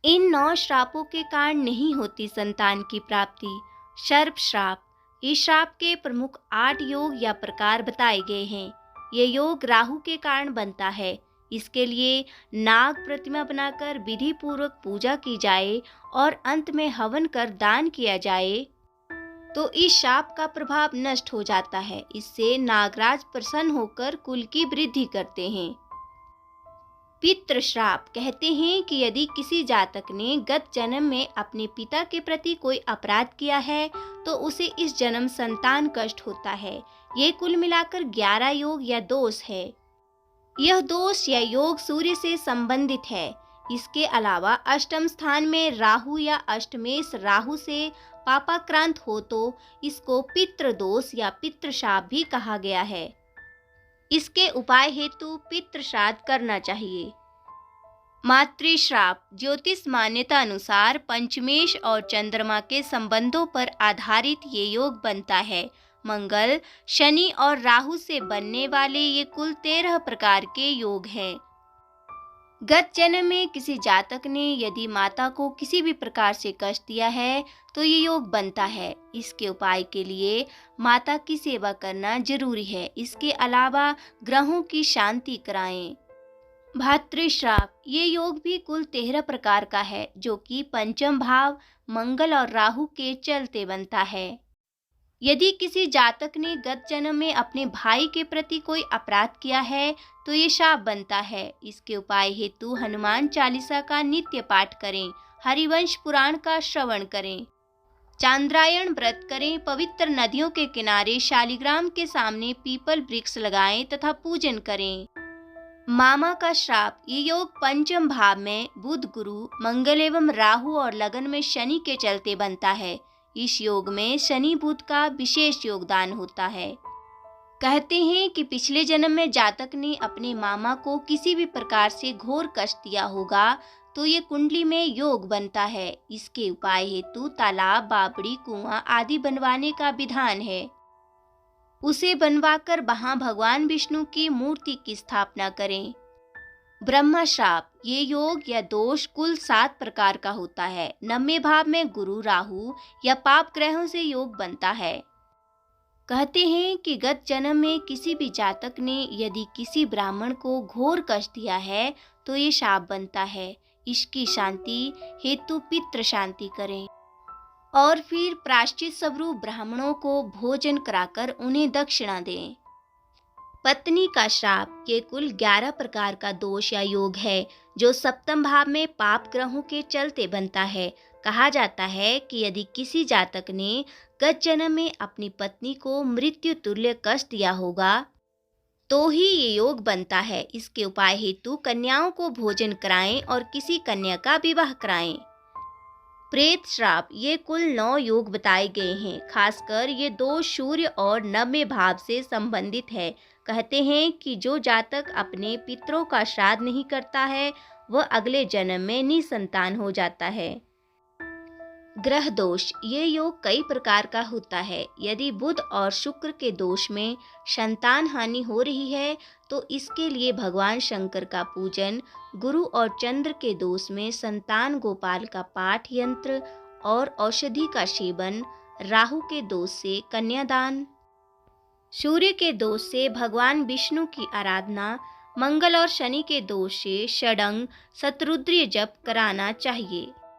इन 9 श्रापों के कारण नहीं होती संतान की प्राप्ति। सर्प श्राप। इस श्राप के प्रमुख 8 योग या प्रकार बताए गए हैं। ये योग राहु के कारण बनता है। इसके लिए नाग प्रतिमा बनाकर विधि पूर्वक पूजा की जाए और अंत में हवन कर दान किया जाए तो इस शाप का प्रभाव नष्ट हो जाता है। इससे नागराज प्रसन्न होकर कुल की वृद्धि करते हैं। पितृ श्राप। कहते हैं कि यदि किसी जातक ने गत जन्म में अपने पिता के प्रति कोई अपराध किया है तो उसे इस जन्म संतान कष्ट होता है। ये कुल मिलाकर 11 योग या दोष है। यह दोष या योग सूर्य से संबंधित है। इसके अलावा अष्टम स्थान में राहु या अष्टमेश राहु से पापाक्रांत हो तो इसको पितृ दोष या पितृशाप भी कहा गया है। इसके उपाय हेतु पितृ श्राद्ध करना चाहिए। मातृश्राप। ज्योतिष मान्यता अनुसार पंचमेश और चंद्रमा के संबंधों पर आधारित ये योग बनता है। मंगल, शनि और राहु से बनने वाले ये कुल 13 प्रकार के योग हैं। गत जन्म में किसी जातक ने यदि माता को किसी भी प्रकार से कष्ट दिया है तो ये योग बनता है। इसके उपाय के लिए माता की सेवा करना जरूरी है। इसके अलावा ग्रहों की शांति कराएं। भातृश्राप। ये योग भी कुल 13 प्रकार का है जो कि पंचम भाव मंगल और राहु के चलते बनता है। यदि किसी जातक ने गत जन्म में अपने भाई के प्रति कोई अपराध किया है तो ये शाप बनता है। इसके उपाय हेतु हनुमान चालीसा का नित्य पाठ करें, हरिवंश पुराण का श्रवण करें, चांद्रायण व्रत करें, पवित्र नदियों के किनारे शालिग्राम के सामने पीपल वृक्ष लगाएं तथा पूजन करें। मामा का श्राप। ये योग पंचम भाव में बुध, गुरु, मंगल एवं राहु और लगन में शनि के चलते बनता है। इस योग में शनि बुध का विशेष योगदान होता है। कहते हैं कि पिछले जन्म में जातक ने अपने मामा को किसी भी प्रकार से घोर कष्ट दिया होगा तो ये कुंडली में योग बनता है। इसके उपाय हेतु तालाब, बावड़ी, कुआं आदि बनवाने का विधान है। उसे बनवाकर वहां भगवान विष्णु की मूर्ति की स्थापना करें। ब्रह्मा श्राप। ये योग या दोष कुल 7 प्रकार का होता है। 9वें भाव में गुरु, राहु या पाप ग्रहों से योग बनता है। कहते हैं कि गत जन्म में किसी भी जातक ने यदि किसी ब्राह्मण को घोर कष्ट दिया है तो ये शाप बनता है। इसकी शांति हेतु पितृ शांति करें और फिर प्रायश्चित स्वरूप ब्राह्मणों को भोजन कराकर उन्हें दक्षिणा दें। पत्नी का श्राप। ये कुल 11 प्रकार का दोष या योग है जो सप्तम भाव में पाप ग्रहों के चलते बनता है। कहा जाता है कि यदि किसी जातक ने गत जन्म में अपनी पत्नी को मृत्यु तुल्य कष्ट दिया होगा तो ही ये योग बनता है। इसके उपाय हेतु कन्याओं को भोजन कराएं और किसी कन्या का विवाह कराएं। प्रेत श्राप। ये कुल 9 योग बताए गए हैं। खासकर ये दोष सूर्य और 9वें भाव से संबंधित है। कहते हैं कि जो जातक अपने पितरों का श्राद्ध नहीं करता है वह अगले जन्म में निसंतान हो जाता है। ग्रह दोष। ये योग कई प्रकार का होता है। यदि बुध और शुक्र के दोष में संतान हानि हो रही है तो इसके लिए भगवान शंकर का पूजन, गुरु और चंद्र के दोष में संतान गोपाल का पाठ यंत्र और औषधि का सेवन, राहु के दोष से कन्यादान, सूर्य के दोष से भगवान विष्णु की आराधना, मंगल और शनि के दोष से षडंग शतरुद्र जप कराना चाहिए।